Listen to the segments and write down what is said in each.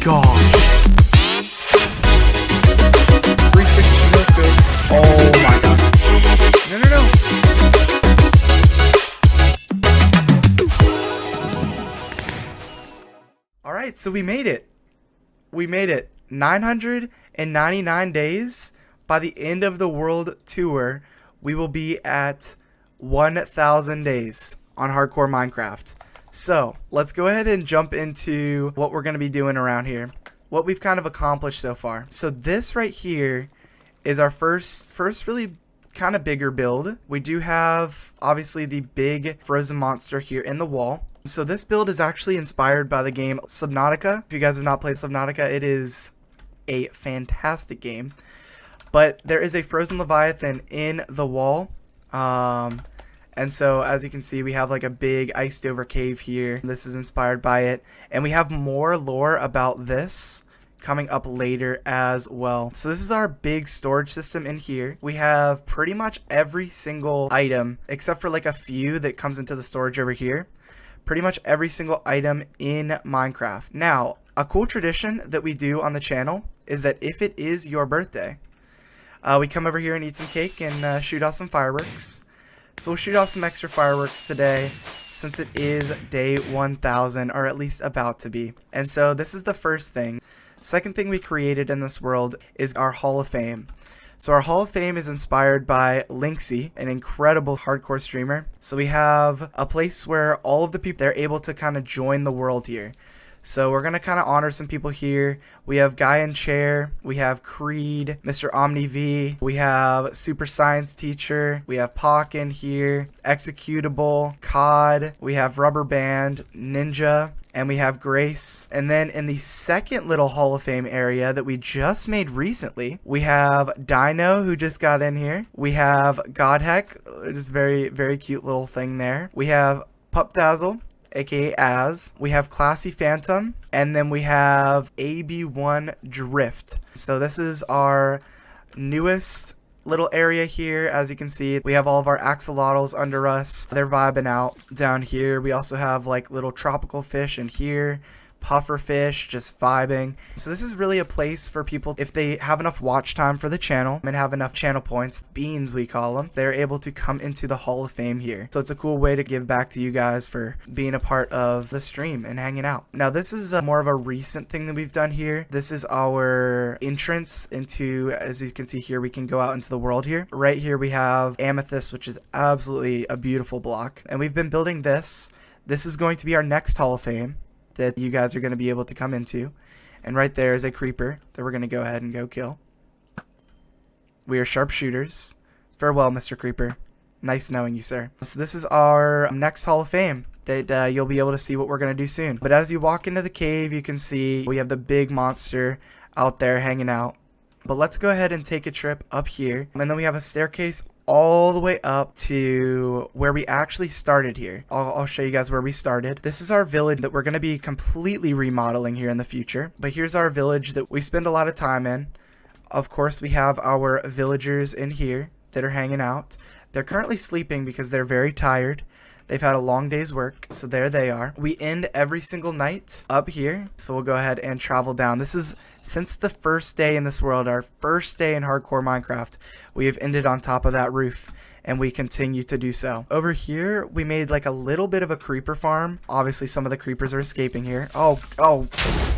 gosh. 360, let's go. Oh my god. No, no, no. Alright, so we made it. We made it. 999 days. By the end of the world tour, we will be at 1,000 days on Hardcore Minecraft. So, let's go ahead and jump into what we're going to be doing around here. What we've kind of accomplished so far. So this right here is our first really kind of bigger build. We do have, obviously, the big frozen monster here in the wall. So this build is actually inspired by the game Subnautica. If you guys have not played Subnautica, it is a fantastic game. But there is a frozen Leviathan in the wall. And so, as you can see, we have like a big iced over cave here. This is inspired by it. And we have more lore about this coming up later as well. So this is our big storage system in here. We have pretty much every single item, except for like a few that comes into the storage over here. Pretty much every single item in Minecraft. Now, a cool tradition that we do on the channel is that if it is your birthday, we come over here and eat some cake and shoot off some fireworks. So we'll shoot off some extra fireworks today since it is day 1000, or at least about to be. And so this is the first thing. Second thing we created in this world is our Hall of Fame. So our Hall of Fame is inspired by Linksy, an incredible hardcore streamer. So we have a place where all of the people, they're able to kind of join the world here. So we're going to kind of honor some people here. We have Guy in Chair, we have Creed, Mr. Omni V, we have Super Science Teacher, we have Pock in here, Executable, COD, we have Rubber Band, Ninja, and we have Grace. And then in the second little Hall of Fame area that we just made recently, we have Dino, who just got in here. We have Godheck, just very, very cute little thing there. We have Pup Dazzle, aka Az. We have Classy Phantom, and then we have AB1 Drift. So this is our newest little area here. As you can see, we have all of our axolotls under us. They're vibing out down here. We also have like little tropical fish in here. Puffer fish just vibing. So this is really a place for people, if they have enough watch time for the channel and have enough channel points, beans we call them, they're able to come into the Hall of Fame here. So it's a cool way to give back to you guys for being a part of the stream and hanging out. Now this is more of a recent thing that we've done here. This is our entrance into, as you can see here, we can go out into the world here. Right here we have Amethyst, which is absolutely a beautiful block. And we've been building this. This is going to be our next Hall of Fame that you guys are going to be able to come into. And right there is a creeper that we're going to go ahead and go kill. We are sharpshooters. Farewell, Mr. Creeper. Nice knowing you, sir. So this is our next Hall of Fame that you'll be able to see what we're going to do soon. But as you walk into the cave, you can see we have the big monster out there hanging out. But let's go ahead and take a trip up here. And then we have a staircase all the way up to where we actually started here. I'll show you guys where we started. This is our village that we're going to be completely remodeling here in the future. But here's our village that we spend a lot of time in. Of course, we have our villagers in here that are hanging out. They're currently sleeping because they're very tired. They've had a long day's work, so there they are. We end every single night up here, so we'll go ahead and travel down. This is, since the first day in this world, our first day in Hardcore Minecraft, we have ended on top of that roof, and we continue to do so. Over here, we made like a little bit of a creeper farm. Obviously, some of the creepers are escaping here. Oh,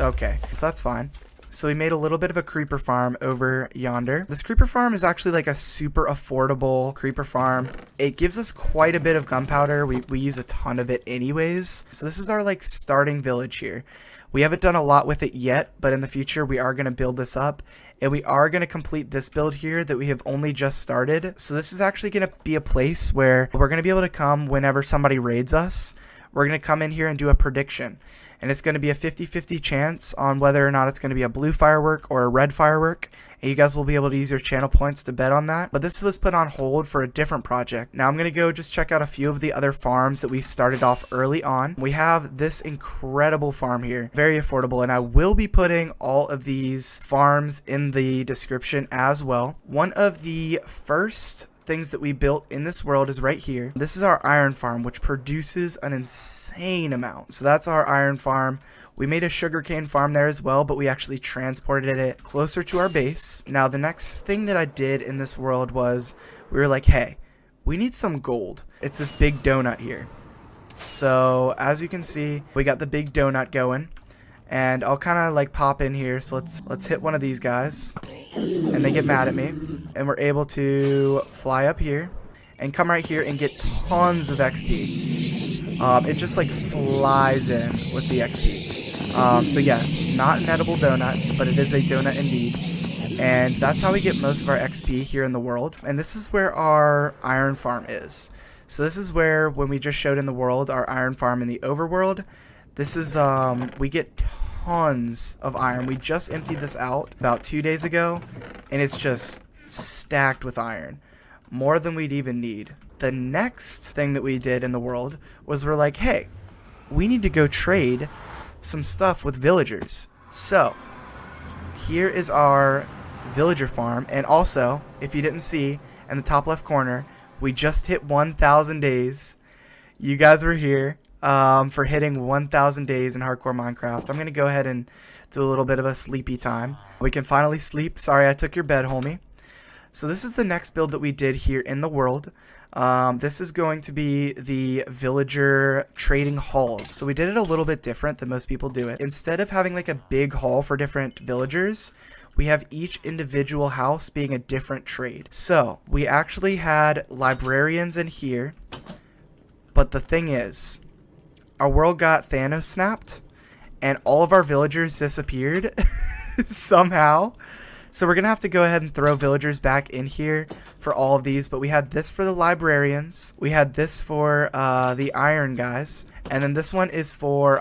okay, so that's fine. So we made a little bit of a creeper farm over yonder. This creeper farm is actually like a super affordable creeper farm. It gives us quite a bit of gunpowder. We use a ton of it anyways. So this is our like starting village here. We haven't done a lot with it yet, but in the future we are going to build this up. And we are going to complete this build here that we have only just started. So this is actually going to be a place where we're going to be able to come whenever somebody raids us. We're going to come in here and do a prediction. And it's going to be a 50-50 chance on whether or not it's going to be a blue firework or a red firework. And you guys will be able to use your channel points to bet on that. But this was put on hold for a different project. Now I'm going to go just check out a few of the other farms that we started off early on. We have this incredible farm here. Very affordable. And I will be putting all of these farms in the description as well. One of the first things that we built in this world is right here. This is our iron farm, which produces an insane amount. So that's our iron farm. We made a sugarcane farm there as well, but we actually transported it closer to our base. Now, the next thing that I did in this world was we were like, hey, we need some gold. It's this big donut here. So as you can see, we got the big donut going. And I'll kind of like pop in here. So let's hit one of these guys. And they get mad at me. And we're able to fly up here and come right here and get tons of XP. It just like flies in with the XP. So yes, not an edible donut, but it is a donut indeed. And that's how we get most of our XP here in the world. And this is where our iron farm is. So this is where, when we just showed in the world, our iron farm in the overworld, this is, we get tons of iron. We just emptied this out about 2 days ago, and it's just stacked with iron. More than we'd even need. The next thing that we did in the world was we're like, hey, we need to go trade some stuff with villagers. So, here is our villager farm, and also, if you didn't see, in the top left corner, we just hit 1,000 days. You guys were here for hitting 1,000 days in Hardcore Minecraft. I'm going to go ahead and do a little bit of a sleepy time. We can finally sleep. Sorry I took your bed, homie. So this is the next build that we did here in the world. This is going to be the villager trading halls. So we did it a little bit different than most people do it. Instead of having like a big hall for different villagers, we have each individual house being a different trade. So we actually had librarians in here, but the thing is, our world got Thanos snapped and all of our villagers disappeared somehow. So we're going to have to go ahead and throw villagers back in here for all of these. But we had this for the librarians. We had this for the iron guys. And then this one is for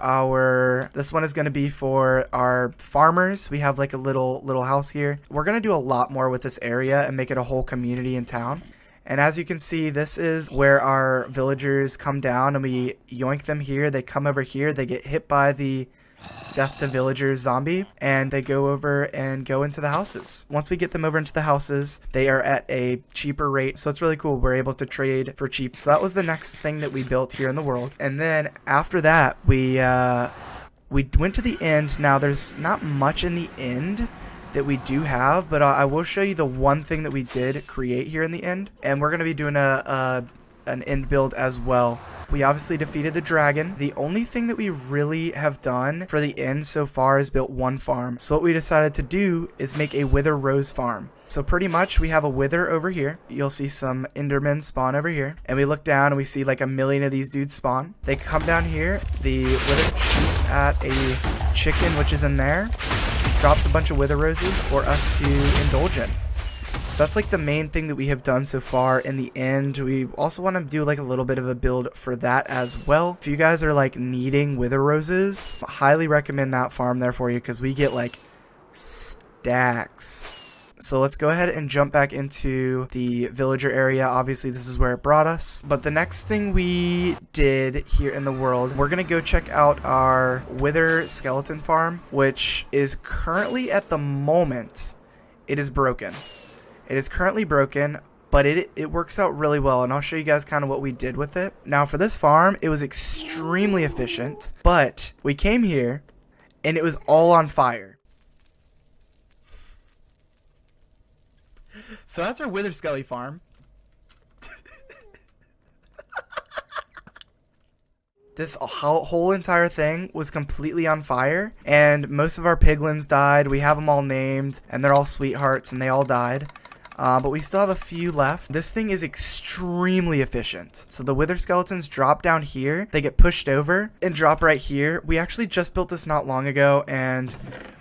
this one is going to be for our farmers. We have like a little house here. We're going to do a lot more with this area and make it a whole community in town. And as you can see, this is where our villagers come down and we yoink them here. They come over here. They get hit by the Death to Villagers zombie, and they go over and go into the houses. Once we get them over into the houses, they are at a cheaper rate, so it's really cool. We're able to trade for cheap. So that was the next thing that we built here in the world. And then after that, we went to the end. Now there's not much in the end that we do have, but I will show you the one thing that we did create here in the end, and we're going to be doing an end build as well. We obviously defeated the dragon. The only thing that we really have done for the end so far is built one farm. So what we decided to do is make a wither rose farm. So pretty much we have a wither over here. You'll see some endermen spawn over here. And we look down and we see like 1,000,000 of these dudes spawn. They come down here. The wither shoots at a chicken which is in there. Drops a bunch of wither roses for us to indulge in. So that's like the main thing that we have done so far in the end. We also want to do like a little bit of a build for that as well. If you guys are like needing wither roses, I highly recommend that farm there for you because we get like stacks. So let's go ahead and jump back into the villager area. Obviously this is where it brought us. But the next thing we did here in the world, we're going to go check out our wither skeleton farm, which is currently at the moment, it is broken. It is currently broken, but it works out really well, and I'll show you guys kind of what we did with it. Now for this farm, it was extremely efficient, but we came here and it was all on fire. So that's our Wither Skelly farm. This whole entire thing was completely on fire, and most of our piglins died. We have them all named, and they're all sweethearts, and they all died. But we still have a few left. This thing is extremely efficient. So the wither skeletons drop down here. They get pushed over and drop right here. We actually just built this not long ago, and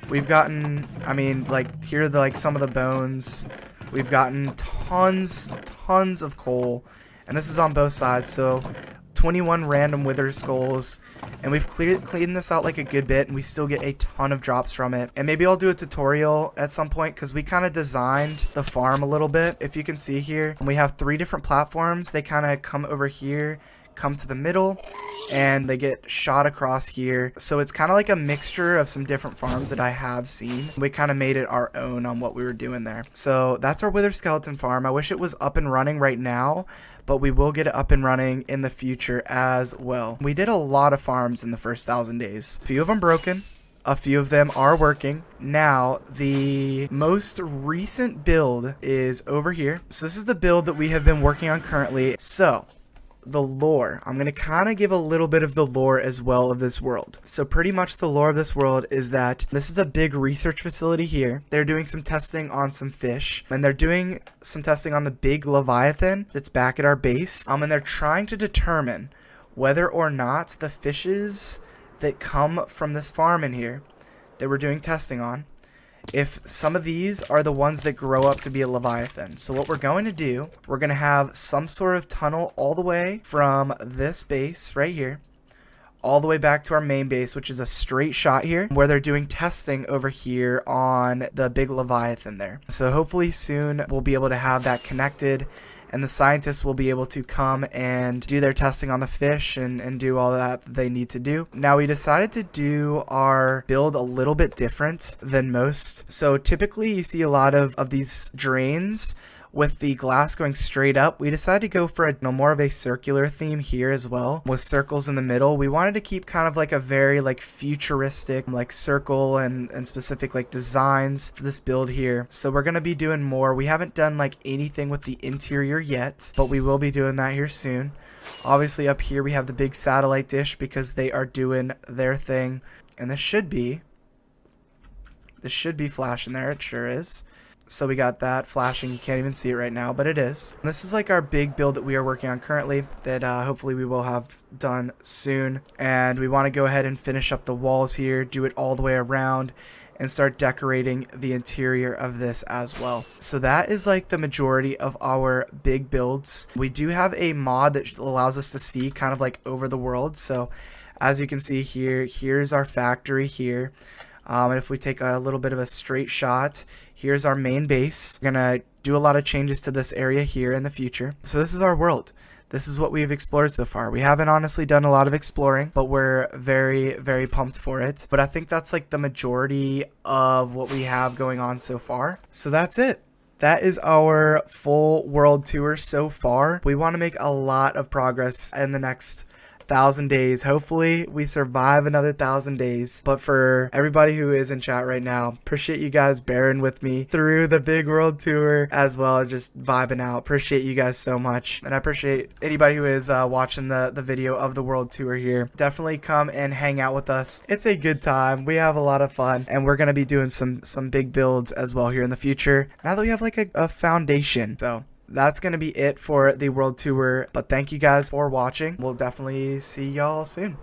we've gotten, I mean, like, here are like some of the bones. We've gotten tons of coal, and this is on both sides. So 21 random wither skulls, and we've cleaned this out like a good bit, and we still get a ton of drops from it. And maybe I'll do a tutorial at some point because we kind of designed the farm a little bit. If you can see here, and we have 3 different platforms. They kind of come over here, come to the middle, and they get shot across here. So it's kind of like a mixture of some different farms that I have seen. We kind of made it our own on what we were doing there. So that's our wither skeleton farm. I wish it was up and running right now, but we will get it up and running in the future as well. We did a lot of farms in the first 1,000 days. A few of them broken. A few of them are working. Now, the most recent build is over here. So this is the build that we have been working on currently. So, the lore. I'm going to kind of give a little bit of the lore as well of this world. So pretty much the lore of this world is that this is a big research facility here. They're doing some testing on some fish, and they're doing some testing on the big Leviathan that's back at our base. And they're trying to determine whether or not the fishes that come from this farm in here that we're doing testing on, if some of these are the ones that grow up to be a Leviathan. So what we're going to do, we're going to have some sort of tunnel all the way from this base right here, all the way back to our main base, which is a straight shot here, where they're doing testing over here on the big Leviathan there. So hopefully soon we'll be able to have that connected, and the scientists will be able to come and do their testing on the fish and do all that they need to do. Now, we decided to do our build a little bit different than most. So typically you see a lot of these drains with the glass going straight up. We decided to go for a more of a circular theme here as well, with circles in the middle. We wanted to keep kind of like a very like futuristic like circle and specific like designs for this build here. So we're going to be doing more. We haven't done like anything with the interior yet, but we will be doing that here soon. Obviously up here we have the big satellite dish because they are doing their thing, and this should be flashing there. It sure is. So we got that flashing. You can't even see it right now, but it is. And this is like our big build that we are working on currently that hopefully we will have done soon. And we want to go ahead and finish up the walls here, do it all the way around, and start decorating the interior of this as well. So that is like the majority of our big builds. We do have a mod that allows us to see kind of like over the world. So as you can see here, here's our factory here. And if we take a little bit of a straight shot, here's our main base. We're going to do a lot of changes to this area here in the future. So this is our world. This is what we've explored so far. We haven't honestly done a lot of exploring, but we're very, very pumped for it. But I think that's like the majority of what we have going on so far. So that's it. That is our full world tour so far. We want to make a lot of progress in the next 1,000 days. Hopefully we survive another 1,000 days. But for everybody who is in chat right now, appreciate you guys bearing with me through the big world tour as well, just vibing out. Appreciate you guys so much, and I appreciate anybody who is watching the video of the world tour here. Definitely come and hang out with us. It's a good time. We have a lot of fun, and we're gonna be doing some big builds as well here in the future now that we have like a foundation. So that's going to be it for the world tour, but thank you guys for watching. We'll definitely see y'all soon.